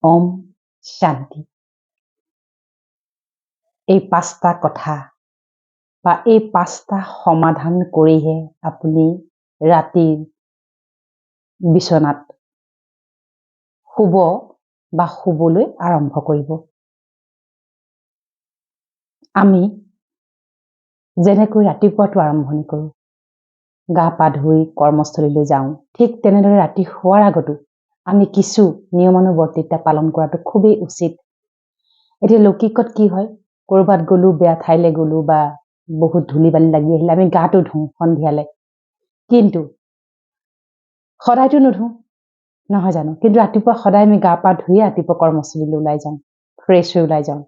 ওম শান্তি। এই 5টা কথা বা এই 5টা সমাধান কৰিহে আপুনি ৰাতিৰ বিচনাত শুব বা শুবলৈ আৰম্ভ কৰিব। আমি যেনেকৈ ৰাতিপুৱাটো আৰম্ভণি কৰোঁ, গা পা ধুই কৰ্মস্থলীলৈ যাওঁ, ঠিক তেনেদৰে ৰাতি শোৱাৰ আগতো আমি কিছু নিয়মানুবৰ্তিতা পালন কৰাটো খুবেই উচিত। এতিয়া লৌকিকত কি হয়, কৰবাত গ'লো, বেয়া ঠাইলৈ গ'লো বা বহুত ধূলি বালি লাগি আহিলে আমি গাটো ধুওঁ সন্ধিয়ালে, কিন্তু সদায়তো নুধুওঁ নহয় জানো? কিন্তু ৰাতিপুৱা সদায় আমি গা পা ধুয়ে ৰাতিপুৱা কৰ্মস্থলীলৈ ওলাই যাওঁ, ফ্ৰেছ হৈ ওলাই যাওঁ।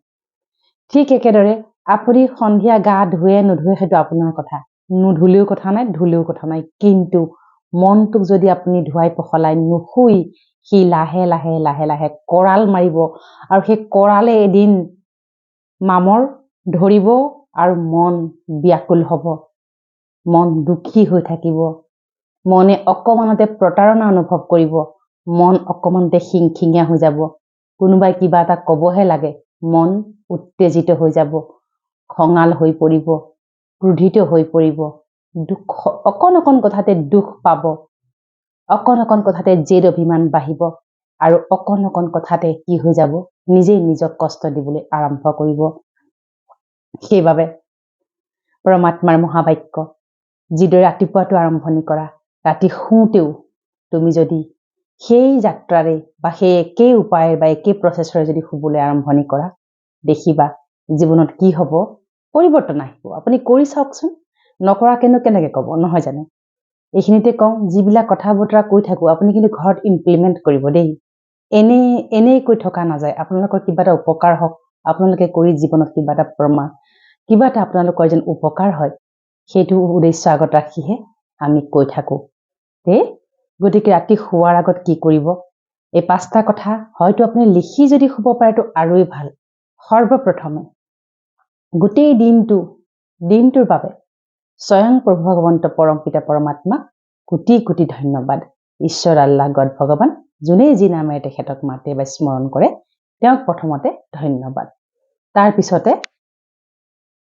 ঠিক একেদৰে আপুনি সন্ধিয়া গা ধুৱে নুধুৱে সেইটো আপোনাৰ কথা, নুধুলেও কথা নাই, ধুলেও কথা নাই, কিন্তু মনটোক যদি আপুনি ধুৱাই পখলাই নুশুই সি লাহে লাহে লাহে লাহে কৰাল মাৰিব, আৰু সেই কৰালে এদিন মামৰ ধৰিব আৰু মন ব্যাকুল হ'ব, মন দুখী হৈ থাকিব, মনে অকমানতে প্ৰতাৰণা অনুভৱ কৰিব, মন অকমানতে খিংখিঙীয়া হৈ যাব, কোনোবাই কিবা এটা কবহে লাগে মন উত্তেজিত হৈ যাব, খঙাল হৈ পৰিব, ক্ৰোধিত হৈ পৰিব, অকণ অকণ কথাতে দুখ পাব, অকণ অকণ কথাতে জেদ অভিমান বাঢ়িব, আৰু অকণ অকণ কথাতে কি হৈ যাব, নিজেই নিজক কষ্ট দিবলৈ আৰম্ভ কৰিব। সেইবাবে পৰমাত্মাৰ মহাবাক্য, যিদৰে ৰাতিপুৱাটো আৰম্ভণি কৰা, ৰাতি শুওঁতেও তুমি যদি সেই যাত্ৰাৰে বা সেই একেই উপায়েৰে বা একেই প্ৰচেছৰে যদি শুবলৈ আৰম্ভণি কৰা, দেখিবা জীৱনত কি হ'ব, পৰিৱৰ্তন আহিব। আপুনি কৰি চাওকচোন, নকৰাকেনো কেনেকে ক'ব, নহয় জানো? এইখিনিতে কওঁ, যিবিলাক কথা বতৰা কৈ থাকোঁ আপুনি কিন্তু ঘৰত ইমপ্লিমেণ্ট কৰিব দেই। এনেই কৈ থকা নাযায়, আপোনালোকৰ কিবা এটা উপকাৰ হওক, আপোনালোকে কৰি জীৱনত কিবা এটা কিবা এটা আপোনালোকৰ যেন উপকাৰ হয়, সেইটো উদ্দেশ্য আগত ৰাখিহে আমি কৈ থাকোঁ দেই। গতিকে ৰাতি শোৱাৰ আগত কি কৰিব, এই 5টা কথা হয়তো আপুনি লিখি যদি শুব পাৰেতো আৰুই ভাল। সৰ্বপ্ৰথমে গোটেই দিনটোৰ বাবে স্বয়ং প্ৰভু ভগৱন্ত পৰম পিতা পৰমাত্মাক কোটি কোটি ধন্যবাদ। ঈশ্বৰ, আল্লাহ, গড ভগৱান, যোনেই যি নামেৰে তেখেতক মাতে বা স্মৰণ কৰে তেওঁক প্ৰথমতে ধন্যবাদ।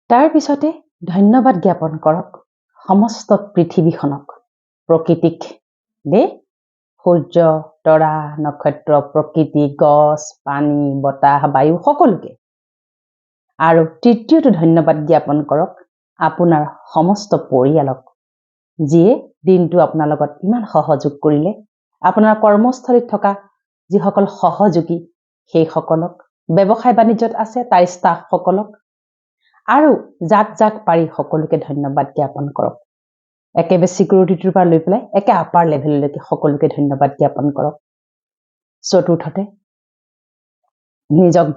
তাৰ পিছতে ধন্যবাদ জ্ঞাপন কৰক সমস্ত পৃথিৱীখনক, প্ৰকৃতিক দেই, সূৰ্য, তৰা, নক্ষত্ৰ, প্ৰকৃতি, গছ, পানী, বতাহ, বায়ু, সকলোকে। আৰু তৃতীয়টো ধন্যবাদ জ্ঞাপন কৰক আপোনাৰ সমস্ত পৰিয়ালক, যিয়ে দিনটো আপোনাৰ লগত ইমান সহযোগ কৰিলে, আপোনাৰ কৰ্মস্থলীত থকা যিসকল সহযোগী সেইসকলক, ব্যৱসায় বাণিজ্যত আছে তাৰ ষ্টাফসকলক, আৰু যাক পাৰি সকলোকে ধন্যবাদ জ্ঞাপন কৰক। একেবাৰে চিকিউৰিটিটোৰ পৰা লৈ পেলাই একে আপাৰ লেভেললৈকে সকলোকে ধন্যবাদ জ্ঞাপন কৰক। চতুৰ্থতে নিজক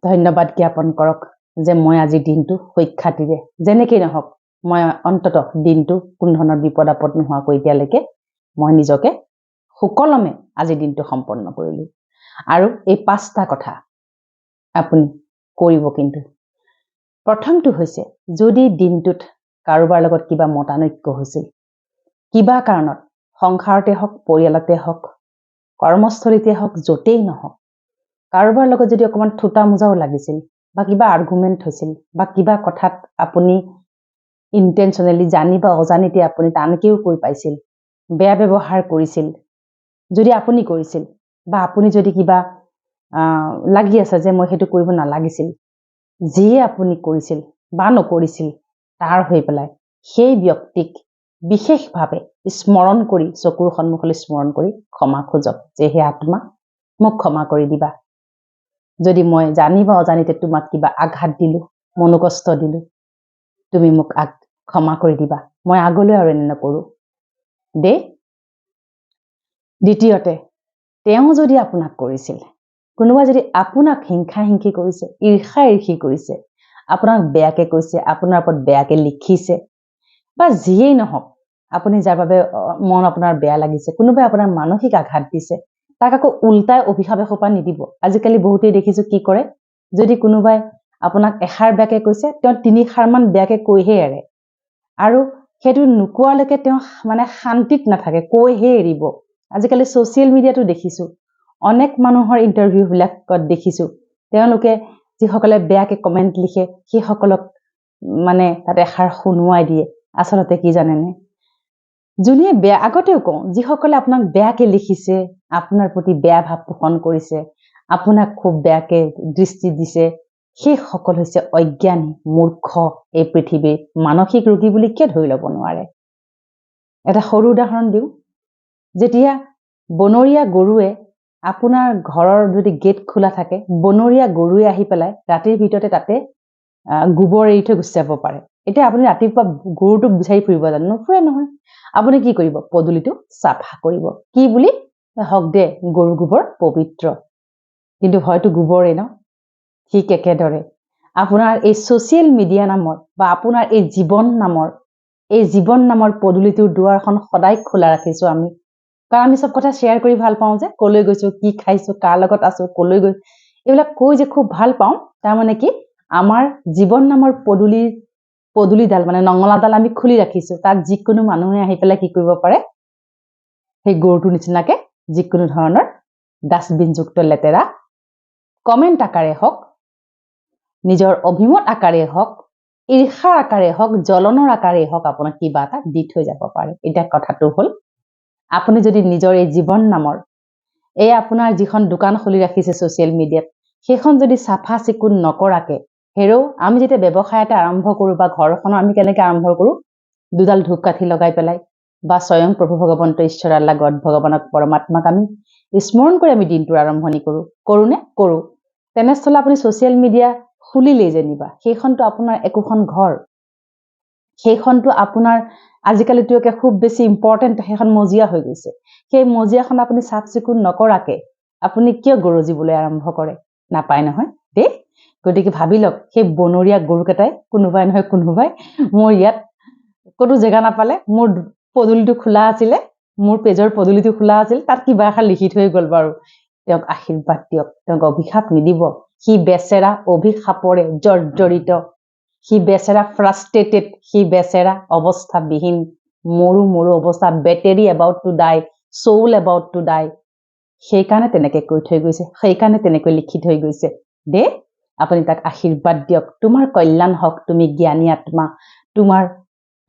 ধন্যবাদ জ্ঞাপন কৰক যে মই আজি দিনটো সুখ্যাতিৰে, যেনেকেই নহওক মই অন্ততঃ দিনটো কোনো ধৰণৰ বিপদ আপদ নোহোৱাকৈ এতিয়ালৈকে মই নিজকে সুকলমে আজি দিনটো সম্পন্ন কৰিলোঁ। আৰু এই 5টা কথা আপুনি কৰিব। কিন্তু প্ৰথমটো হৈছে, যদি দিনটোত কাৰোবাৰ লগত কিবা মতানৈক্য হৈছিল, কিবা কাৰণত সংসাৰতে হওক, পৰিয়ালতে হওক, কৰ্মস্থলীতে হওক, য'তেই নহওক, কাৰোবাৰ লগত যদি অকণমান থোটা মোজাও লাগিছিল বা কিবা আৰ্গুমেণ্ট হৈছিল বা কিবা কথাত আপুনি ইণ্টেনশ্যনেলি জানি বা অজানিতে আপুনি টানকেও কৈ পাইছিল, বেয়া ব্যৱহাৰ কৰিছিল, যদি আপুনি কৰিছিল বা আপুনি যদি কিবা লাগি আছে যে মই সেইটো কৰিব নালাগিছিল, যিয়ে আপুনি কৰিছিল বা নকৰিছিল, তাৰ হৈ পেলাই সেই ব্যক্তিক বিশেষভাৱে স্মৰণ কৰি, চকুৰ সন্মুখলৈ স্মৰণ কৰি ক্ষমা খোজক যে হে আত্মা, মোক ক্ষমা কৰি দিবা। যদি মই জানি বা অজানিতে তোমাক কিবা আঘাত দিলোঁ, মনোকষ্ট দিলোঁ, তুমি মোক ক্ষমা কৰি দিবা, মই আগলৈ আৰু এনে নকৰোঁ দেই। দ্বিতীয়তে, তেওঁ যদি আপোনাক কৰিছিল, কোনোবা যদি আপোনাক হিংসা কৰিছে, ঈৰ্ষা কৰিছে, আপোনাক বেয়াকে কৈছে, আপোনাৰ ওপৰত বেয়াকে লিখিছে বা যিয়েই নহওক, আপুনি যাৰ বাবে মন আপোনাৰ বেয়া লাগিছে, কোনোবাই আপোনাৰ মানসিক আঘাত দিছে, তাক আকৌ উল্টাই অভিশাপ এসোপা নিদিব। আজিকালি বহুতেই দেখিছো কি কৰে, যদি কোনোবাই আপোনাক এষাৰ বেয়াকে কৈছে, তেওঁ 3 ষাৰমান বেয়াকে কৈহে এৰে, আৰু সেইটো নোকোৱালৈকে তেওঁ মানে শান্তিত নাথাকে, কৈহে এৰিব। আজিকালি ছ'চিয়েল মিডিয়াতো দেখিছো অনেক মানুহৰ ইণ্টাৰভিউ বিলাকত দেখিছো তেওঁলোকে যিসকলে বেয়াকে কমেন্ট লিখে সেইসকলক মানে তাতে এষাৰ শুনুৱাই দিয়ে আচলতে কি জানেনে যোনে বেয়া আগতেও কওঁ যিসকলে আপোনাক বেয়াকে লিখিছে আপোনাৰ প্ৰতি বেয়া ভাৱ পোষণ কৰিছে আপোনাক খুব বেয়াকে দৃষ্টি দিছে সেই সকল হৈছে অজ্ঞানী মূৰ্খ এই পৃথিৱীৰ মানসিক ৰোগী বুলি কিয় ধৰি ল'ব নোৱাৰে এটা সৰু উদাহৰণ দিওঁ যেতিয়া বনৰীয়া গৰুৱে আপোনাৰ ঘৰৰ যদি গেট খোলা থাকে বনৰীয়া গৰুৱে আহি পেলাই ৰাতিৰ ভিতৰতে তাতে গোবৰ এৰি থৈ গুচি যাব পাৰে এতিয়া আপুনি ৰাতিপুৱা গৰুটোক বিচাৰি ফুৰিব জানো নুফুৰে নহয় আপুনি কি কৰিব পদুলিটো চাফা কৰিব কি বুলি হক দে গৰু গোবৰ পবিত্ৰ কিন্তু হয়তো গোবৰে ন ঠিক একেদৰে আপোনাৰ এই ছ'চিয়েল মিডিয়া নামৰ বা আপোনাৰ এই জীৱন নামৰ পদুলিটোৰ দুৱাৰখন সদায় খোলা ৰাখিছো আমি কাৰণ আমি সব কথা শ্বেয়াৰ কৰি ভাল পাওঁ যে কলৈ গৈছো কি খাইছো কাৰ লগত আছো কলৈ গৈ এইবিলাক কৈ যে খুব ভাল পাওঁ তাৰ মানে কি আমাৰ জীৱন নামৰ পদুলিডাল মানে নঙলাডাল আমি খুলি ৰাখিছো তাত যিকোনো মানুহে আহি পেলাই কি কৰিব পাৰে সেই গৰুটো নিচিনাকে যিকোনো ধৰণৰ ডাষ্টবিনযুক্ত লেতেৰা কমেন্ট আকাৰে হওক নিজৰ অভিমত আকাৰে হওক ঈৰ্ষাৰ আকাৰে হওক জ্বলনৰ আকাৰে হওক আপোনাক কিবা এটা দি থৈ যাব পাৰে এতিয়া কথাটো হ'ল আপুনি যদি নিজৰ এই জীৱন নামৰ এই আপোনাৰ যিখন দোকান খুলি ৰাখিছে ছ'চিয়েল মিডিয়াত সেইখন যদি চাফা চিকুণ নকৰাকে হেৰো আমি যেতিয়া ব্যৱসায় এটা আৰম্ভ কৰো বা ঘৰখনৰ আমি কেনেকৈ আৰম্ভ কৰো দুডাল ধূপকাঠি লগাই পেলাই বা স্বয়ং প্ৰভু ভগৱন্ত ঈশ্বৰ আল্লাহ গড ভগৱানক পৰমাত্মাক আমি স্মৰণ কৰি আমি দিনটোৰ আৰম্ভণি কৰোনে কৰো তেনেস্থলত আপুনি ছ'চিয়েল মিডিয়া খুলিলেই যেনিবা সেইখনটো আপোনাৰ একোখন ঘৰ সেইখনটো আপোনাৰ আজিকালিটো একে খুব বেছি ইম্পৰ্টেণ্ট সেইখন মজিয়া হৈ গৈছে সেই মজিয়াখন আপুনি চাফ চিকুণ নকৰাকে আপুনি কিয় গৰজিবলৈ আৰম্ভ কৰে নাপায় নহয় দেই গতিকে ভাবি লওক সেই বনৰীয়া গৰুকেইটাই কোনোবাই মোৰ ইয়াত কোনো জেগা নাপালে মোৰ পদুলিটো খোলা আছিলে মোৰ পেজৰ পদুলিটো খোলা আছিল তাত কিবা এষাৰ লিখি থৈ গ'ল বাৰু তেওঁক আশীৰ্বাদ দিয়ক তেওঁক অভিশাপ নিদিব সি বেচেৰা অভিশাপৰে জৰ্জৰিত সি বেচেৰা ফ্ৰাষ্ট্ৰেটেড সি বেচেৰা অৱস্থাবিহীন মৰু অৱস্থা battery about to die soul about to die সেইকাৰণে তেনেকৈ কৈ থৈ গৈছে সেইকাৰণে তেনেকৈ লিখি থৈ গৈছে দে আপুনি তাক আশীৰ্বাদ দিয়ক তোমাৰ কল্যাণ হওক তুমি জ্ঞানী আত্মা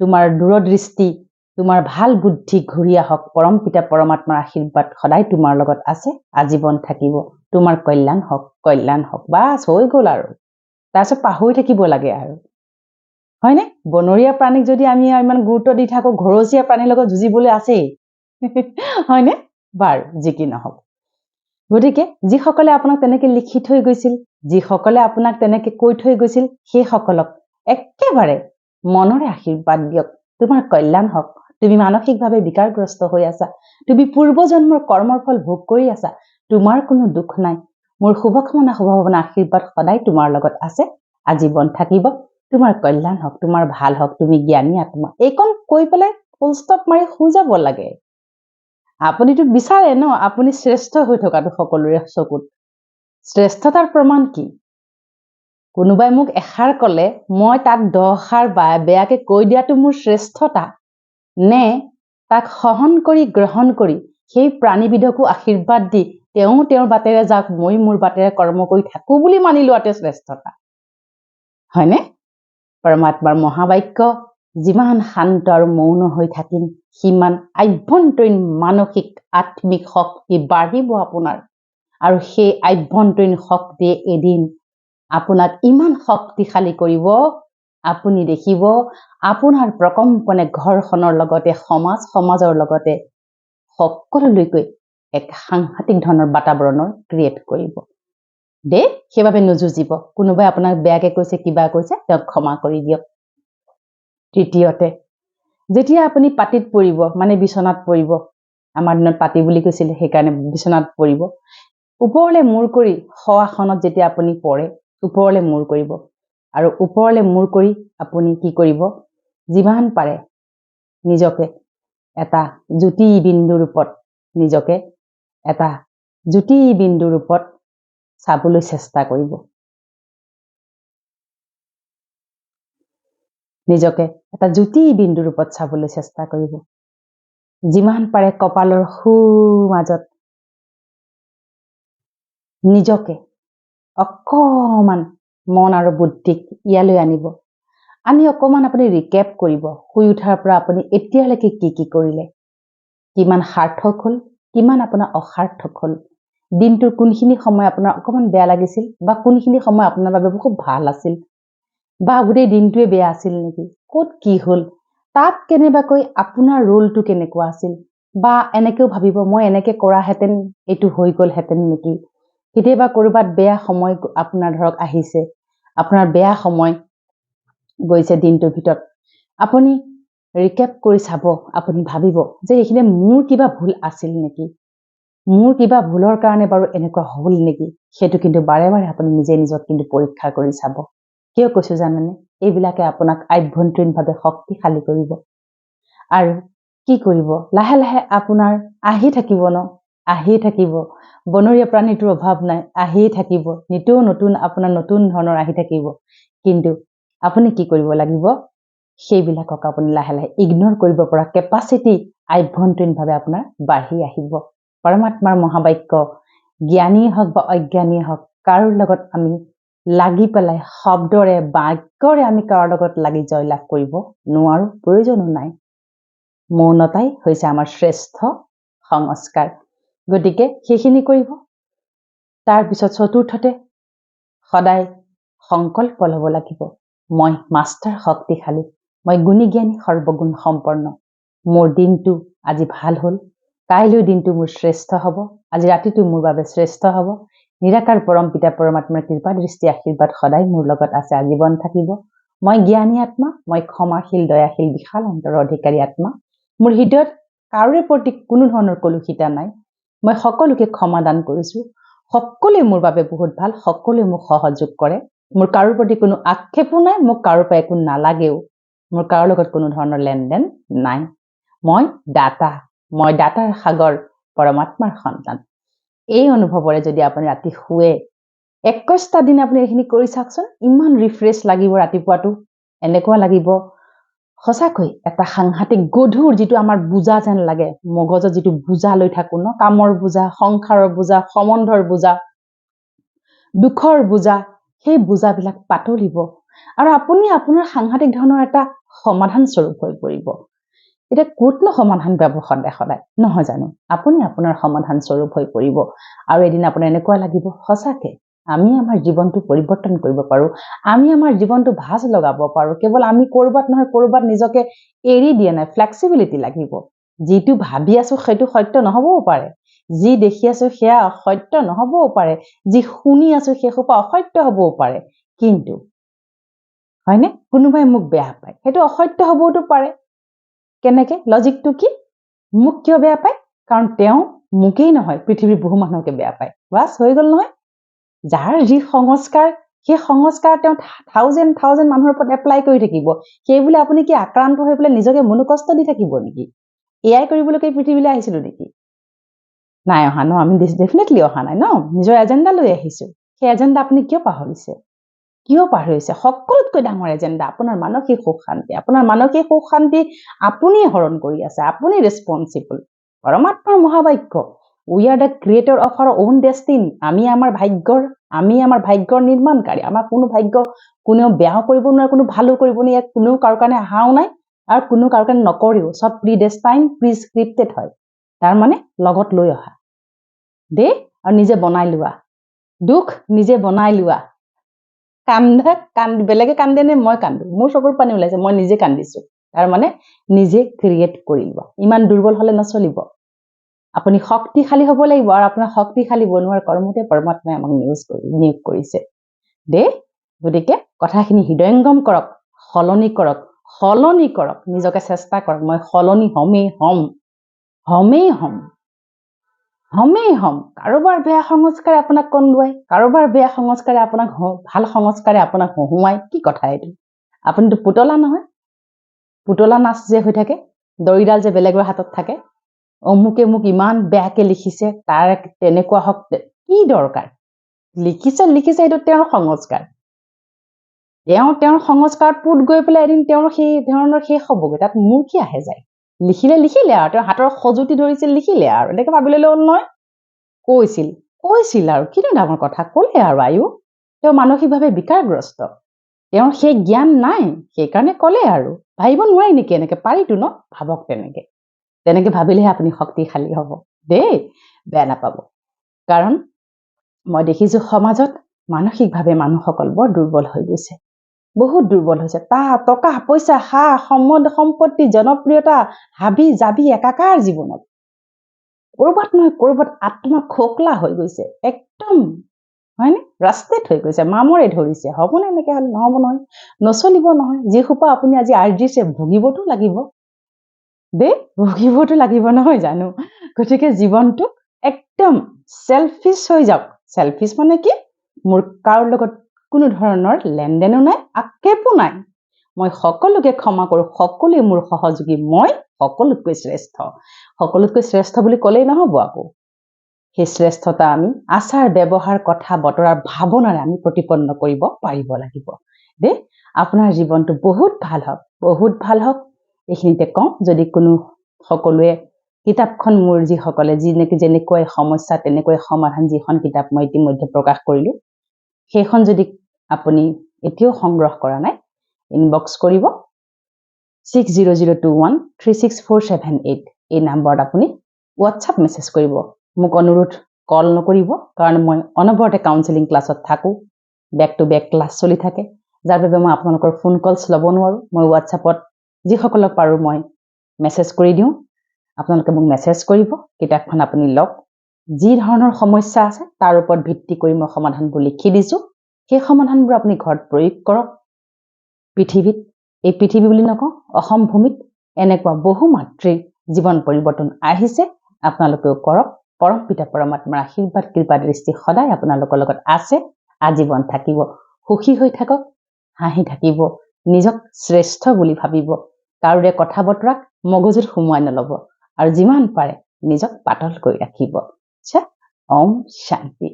তোমাৰ দূৰদৃষ্টি তোমাৰ ভাল বুদ্ধি ঘূৰি আহক পৰম পিতা পৰমাত্মাৰ আশীৰ্বাদ সদায় তোমাৰ লগত আছে আজীৱন থাকিব তোমাৰ কল্যাণ হওক বাছ হৈ গ'ল আৰু তাৰপিছত পাহৰি থাকিব লাগে আৰু হয়নে বনৰীয়া প্ৰাণীক যদি আমি ইমান গুৰুত্ব দি থাকো ঘৰচীয়া প্ৰাণীৰ লগত যুঁজিবলৈ আছেই হয়নে বাৰু যি কি নহওক গতিকে যিসকলে আপোনাক তেনেকৈ লিখি থৈ গৈছিল যিসকলে আপোনাক তেনেকৈ কৈ থৈ গৈছিল সেইসকলক একেবাৰে মনৰে আশীৰ্বাদ দিয়ক তোমাৰ কল্যাণ হওক তুমি মানসিকভাৱে বিকাৰগ্ৰস্ত হৈ আছা তুমি পূৰ্বজন্মৰ কৰ্মৰ ফল ভোগ কৰি আছা তোমাৰ কোনো দুখ নাই মোৰ শুভকামনা শুভভাৱনা আশীৰ্বাদ সদায় তোমাৰ লগত আছে আজীৱন থাকিব তোমাৰ কল্যাণ হওক তোমাৰ ভাল হওক তুমি জ্ঞানী আত্মা এইকণ কৈ পেলাই ফুল ষ্টপ মাৰি শুই যাব লাগে আপুনিতো বিচাৰে ন আপুনি শ্ৰেষ্ঠ হৈ থকাটো সকলোৰে চকুত শ্ৰেষ্ঠতাৰ প্ৰমাণ কি কোনোবাই মোক এষাৰ ক'লে মই তাক 10 ষাৰ বেয়াকে কৈ দিয়াটো মোৰ শ্ৰেষ্ঠতা নে তাক সহন কৰি গ্ৰহণ কৰি সেই প্ৰাণীবিধকো আশীৰ্বাদ দি তেওঁৰ বাটেৰে যাওক মই মোৰ বাটেৰে কৰ্ম কৰি থাকো বুলি মানি লোৱাতে শ্ৰেষ্ঠতা হয়নে পৰমাত্মাৰ মহাবাক্য যিমান শান্ত আৰু মৌন হৈ থাকিম সিমান আভ্যন্তৰীণ মানসিক আত্মিক শক্তি বাঢ়িব আপোনাৰ আৰু সেই আভ্যন্তৰীণ শক্তিয়ে এদিন আপোনাক ইমান শক্তিশালী কৰিব আপুনি দেখিব আপোনাৰ প্ৰকম্পনে ঘৰখনৰ লগতে সমাজৰ লগতে সকলোলৈকে এক সাংঘাতিক ধৰণৰ বাতাবৰণৰ ক্ৰিয়েট কৰিব দে সেইবাবে নুজুজিব কোনোবাই আপোনাক বেয়াকে কৈছে কিবা কৈছে তেওঁক ক্ষমা কৰি দিয়ক তৃতীয়তে যেতিয়া আপুনি পাতিত পৰিব মানে বিছনাত পৰিব আমাৰ দিনত পাতি বুলি কৈছিল সেইকাৰণে বিছনাত পৰিব ওপৰলে মূৰ কৰি শোৱাখনত যেতিয়া আপুনি পৰে ওপৰলে মূৰ কৰিব আৰু ওপৰলে মূৰ কৰি আপুনি কি কৰিব যিমান পাৰে নিজকে এটা জ্যোতি বিন্দুৰ ৰূপত চাবলৈ চেষ্টা কৰিব নিজকে এটা জ্যোতি বিন্দুৰ ৰূপত চাবলৈ চেষ্টা কৰিব যিমান পাৰে কপালৰ মাজত নিজকে অকমান মন আৰু বুদ্ধিক ইয়ালৈ আনিব। আনি অকমান আপুনি ৰিকেপ কৰিব। শুই উঠাৰ পৰা আপুনি এতিয়ালৈকে কি কি কৰিলে, কিমান সাৰ্থক হ'ল, কিমান আপোনাৰ অসাৰ্থক হ'ল, দিনটোৰ কোনখিনি সময় আপোনাৰ অকমান বেয়া লাগিছিল বা কোনখিনি সময় আপোনাৰ বাবে খুব ভাল আছিল বা গোটেই দিনটোৱে বেয়া আছিল নেকি, ক'ত কি হ'ল, তাত কেনেবাকৈ আপোনাৰ ৰোলটো কেনেকুৱা আছিল বা এনেকেও ভাবিব মই এনেকে কৰাহেঁতেন এইটো হৈ গ'লহেঁতেন নেকি। কেতিয়াবা ক'ৰবাত বেয়া সময় আপোনাৰ ধৰক আহিছে, আপোনাৰ বেয়া সময় গৈছে দিনটোৰ ভিতৰত, আপুনি ৰিকেপ কৰি চাব। আপুনি ভাবিব যে এইখিনি মোৰ কিবা ভুল আছিল নেকি, মোৰ কিবা ভুলৰ কাৰণে বাৰু এনেকুৱা হ'ল নেকি। সেইটো কিন্তু বাৰে বাৰে আপুনি নিজে নিজক কিন্তু পৰীক্ষা কৰি চাব। কিয় কৈছো জানেনে, এইবিলাকে আপোনাক আভ্যন্তৰীণভাৱে শক্তিশালী কৰিব। আৰু কি কৰিব, লাহে লাহে আপোনাৰ আহি থাকিব আহিয়ে থাকিব। বনৰীয়া প্ৰাণীটোৰ অভাৱ নাই, আহিয়ে থাকিব। নিতৌ নতুন আপোনাৰ নতুন ধৰণৰ আহি থাকিব। কিন্তু আপুনি কি কৰিব লাগিব, সেইবিলাকক আপুনি লাহে লাহে ইগনোৰ কৰিব পৰা কেপাচিটি আভ্যন্তৰীণভাৱে আপোনাৰ বাঢ়ি আহিব। পৰমাত্মাৰ মহাবাক্য জ্ঞানীয়ে হওক বা অজ্ঞানীয়ে হওক, কাৰো লগত আমি লাগি পেলাই শব্দৰে বাক্যৰে আমি কাৰো লগত লাগি জয়লাভ কৰিব নোৱাৰো, প্ৰয়োজনো নাই। মৌনতাই হৈছে আমাৰ শ্ৰেষ্ঠ সংস্কাৰ। গতিকে সেইখিনি কৰিব। তাৰপিছত চতুৰ্থতে সদায় সংকল্প ল'ব লাগিব, মই মাষ্টাৰ শক্তিশালী, মই গুণী জ্ঞানী সৰ্বগুণ সম্পন্ন। মোৰ দিনটো আজি ভাল হ'ল, কাইলৈ দিনটো মোৰ শ্ৰেষ্ঠ হ'ব, আজি ৰাতিটো মোৰ বাবে শ্ৰেষ্ঠ হ'ব। নিৰাকাৰ পৰম পিতা পৰমাত্মাৰ কৃপা দৃষ্টি আশীৰ্বাদ সদায় মোৰ লগত আছে, আজীৱন থাকিব। মই জ্ঞানী আত্মা, মই ক্ষমাশীল দয়াশীল বিশাল অন্তৰৰ অধিকাৰী আত্মা। মোৰ হৃদয়ত কাৰোৰে প্ৰতি কোনো ধৰণৰ কলুষিতা নাই। মই সকলোকে ক্ষমা দান কৰিছো। সকলোৱে মোৰ বাবে বহুত ভাল, সকলোৱে মোক সহযোগ কৰে। মোৰ কাৰোৰ প্ৰতি কোনো আক্ষেপো নাই, মোক কাৰোৰ পৰা একো নালাগেও। মোৰ কাৰোৰ লগত কোনো ধৰণৰ লেনদেন নাই। মই দাতাৰ সাগৰ, পৰমাত্মাৰ সন্তান। এই অনুভৱৰে যদি আপুনি ৰাতি শুৱে, 21টা দিন আপুনি এইখিনি কৰি চাওকচোন, ইমান ৰিফ্ৰেছ লাগিব ৰাতিপুৱাটো। এনেকুৱা লাগিব সঁচাকৈ এটা সাংঘাতিক গধুৰ যিটো আমাৰ বোজা যেন লাগে, মগজত যিটো বোজা লৈ থাকো কামৰ বোজা, সংসাৰৰ বোজা, সম্বন্ধৰ বোজা, দুখৰ বোজা, সেই বোজাবিলাক পাতলিব আৰু আপুনি আপোনাৰ সাংঘাতিক ধৰণৰ এটা সমাধান স্বৰূপ হৈ পৰিব। এতিয়া ক'তনো সমাধান পাব সদায় নহয় জানো, আপুনি আপোনাৰ সমাধান স্বৰূপ হৈ পৰিব। আৰু এদিন আপোনাৰ এনেকুৱা লাগিব সঁচাকে আমি আমাৰ জীৱনটো পৰিৱৰ্তন কৰিব পাৰো, আমি আমাৰ জীৱনটো ভাঁজ লগাব পাৰো। কেৱল আমি ক'ৰবাত নহয় ক'ৰবাত নিজকে এৰি দিয়া নাই, ফ্লেক্সিবিলিটি লাগিব। যিটো ভাবি আছো সেইটো সত্য নহবও পাৰে, যি দেখি আছো সেয়া অসত্য নহবও পাৰে, যি শুনি আছো সেইসোপা অসত্য হবও পাৰে। কিন্তু হয়নে, কোনোবাই মোক বেয়া পায়, সেইটো অসত্য হবওতো পাৰে। কেনেকে, লজিকটো কি, মোক কিয় বেয়া পায়, কাৰণ তেওঁ মোকেই নহয় পৃথিৱীৰ বহু মানুহকে বেয়া পায়। বাছ হৈ গ'ল নহয়। যাৰ যি সংস্কাৰ, সেই সংস্কাৰ তেওঁ থাউজেণ্ড মানুহৰ ওপৰত এপ্লাই কৰি থাকিব। সেইবুলি আপুনি কি আক্ৰান্ত হৈ পেলাই নিজকে মনোকষ্ট দি থাকিব নেকি? এয়াই কৰিবলৈকে পৃথিৱীলৈ আহিছিলো নেকি? নাই অহা আমি ডেফিনেটলি অহা নাই নিজৰ এজেণ্ডা লৈ আহিছো। সেই এজেণ্ডা আপুনি কিয় পাহৰিছে? সকলোতকৈ ডাঙৰ এজেণ্ডা আপোনাৰ মানসিক সুখ শান্তি। আপোনাৰ মানসিক সুখ শান্তি আপুনি হৰণ কৰি আছে, আপুনি ৰেছপন্সিবল। পৰমাত্মাৰ মহাবাক্য, we are the creator of our own destiny. আমি আমাৰ ভাগ্যৰ নিৰ্মাণকাৰী। আমাৰ কোনো ভাগ্য কোনেও বেয়াও কৰিব নোৱাৰে, কোনো ভালো কৰিব নোৱাৰে। ইয়াত কোনো কাৰো কাৰণে আহাও নাই আৰু কোনো কাৰো কাৰণে নকৰেও। চব প্ৰিডেষ্টাইন, প্ৰিস্ক্ৰিপ্টেড হয়। তাৰ মানে লগত লৈ অহা দেই, আৰু নিজে বনাই লোৱা। দুখ নিজে বনাই লোৱা। বেলেগে কান্দে নে মই কান্দো, মোৰ চকুৰ পানী ওলাইছে, মই নিজে কান্দিছো। তাৰ মানে নিজে ক্ৰিয়েট কৰি লোৱা। ইমান দুৰ্বল হলে নচলিব। আপুনি শক্তিশালী হ'ব লাগিব, আৰু আপোনাৰ শক্তিশালী বনোৱাৰ কৰ্মতে পৰমাত্মাই আমাক নিয়োগ কৰিছে দেই। গতিকে কথাখিনি হৃদয়ংগম কৰক, সলনি কৰক, নিজকে চেষ্টা কৰক। মই সলনি হমেই হম। কাৰোবাৰ বেয়া সংস্কাৰে আপোনাক কন্দুৱাই, কাৰোবাৰ বেয়া সংস্কাৰে আপোনাক ভাল সংস্কাৰে আপোনাক হহুৱাই, কি কথা এইটো? আপুনিতো পুতলা নহয়। পুতলা নাচ যে হৈ থাকে, দড়িডাল যে বেলেগৰ হাতত থাকে, অমুকে মোক ইমান বেয়াকে লিখিছে, তাৰ তেনেকুৱা হওক, কি দৰকাৰ? লিখিছে সেইটো তেওঁৰ সংস্কাৰ। তেওঁৰ সংস্কাৰত পুত গৈ পেলাই এদিন তেওঁৰ সেই ধৰণৰ শেষ হ'বগৈ, তাত মোৰ কি আহে যায়? লিখিলে আৰু তেওঁৰ হাতৰ সজুতি ধৰিছিল, লিখিলে আৰু এনেকে ভাবি ললে হ'ল নহয়। কৈছিল কৈছিল আৰু কিনো ডাঙৰ কথা ক'লে আৰু আয়ু তেওঁ মানসিকভাৱে বিকাৰগ্ৰস্ত তেওঁৰ সেই জ্ঞান নাই সেইকাৰণে ক'লে আৰু ভাবিব নোৱাৰি নেকি এনেকে পাৰিতো ন ভাবক তেনেকে ভাবিলেহে আপুনি শক্তিশালী হ'ব দেই বেয়া নাপাব কাৰণ মই দেখিছো সমাজত মানসিকভাৱে মানুহসকল বৰ দুৰ্বল হৈ গৈছে বহুত দুৰ্বল হৈছে টকা পইচা সম্পত্তি জনপ্ৰিয়তা হাবি জাবি একাকাৰ জীৱনত কৰবাত নহয় কৰবাত আত্মা খোকলা হৈ গৈছে একদম হয়নে ৰাস্তাত হৈ গৈছে মামৰে ধৰিছে হ'বনে এনেকে হ'লে নহ'ব নহয় নচলিব নহয় যিসোপা আপুনি আজি আৰ্জিছে ভুগিবতো লাগিব দেই ভুগিবতো লাগিব নহয় জানো গতিকে জীৱনটো একদম সেলফিশ হৈ যাওক সেলফিশ মানে কি মোৰ কাৰো লগত কোনো ধৰণৰ লেনদেনো নাই আক্ষেপো নাই মই সকলোকে ক্ষমা কৰো সকলোৱে মোৰ সহযোগী মই সকলোতকৈ শ্ৰেষ্ঠ বুলি ক'লেই নহ'ব আকৌ সেই শ্ৰেষ্ঠতা আমি আচাৰ ব্যৱহাৰ কথা বতৰাৰ ভাৱনাৰে আমি প্ৰতিপন্ন কৰিব পাৰিব লাগিব দেই আপোনাৰ জীৱনটো বহুত ভাল হওক এইখিনিতে কওঁ যদি কোনো সকলোৱে কিতাপখন মোৰ যিসকলে যেনেকৈ সমস্যা তেনেকৈ সমাধান যিখন কিতাপ মই ইতিমধ্যে প্ৰকাশ কৰিলো সেইখন যদি আপুনি এতিয়াও সংগ্ৰহ কৰা নাই ইনবক্স কৰিব 6002136478 এই নম্বৰত আপুনি হোৱাটছআপ মেছেজ কৰিব মোক অনুৰোধ কল নকৰিব কাৰণ মই অনবৰতে কাউন্সেলিং ক্লাছত থাকো বেক টু বেক ক্লাছ চলি থাকে যাৰ বাবে মই আপোনালোকৰ ফোন কলছ ল'ব নোৱাৰো মই হোৱাটছআপত যিসকলক পাৰো মই মেছেজ কৰি দিওঁ আপোনালোকে মোক মেছেজ কৰিব কিতাপখন আপুনি লওক যি ধৰণৰ সমস্যা আছে তাৰ ওপৰত ভিত্তি কৰি মই সমাধানবোৰ লিখি দিছো সেই সমাধানবোৰ আপুনি ঘৰত প্ৰয়োগ কৰক পৃথিৱীত এই পৃথিৱী বুলি নকওঁ অসম ভূমিত এনেকুৱা বহু মাতৃৰ জীৱন পৰিৱৰ্তন আহিছে আপোনালোকেও কৰক পৰম পিতা পৰমাত্মাৰ আশীৰ্বাদ কৃপা দৃষ্টি সদায় আপোনালোকৰ লগত আছে আজীৱন থাকিব সুখী হৈ থাকক হাঁহি থাকিব নিজক শ্ৰেষ্ঠ বুলি ভাবিব কাৰোৰে কথা বতৰাক মগজুত সোমোৱাই নল'ব আৰু যিমান পাৰে নিজক পাতল কৰি ৰাখিব ওম শান্তি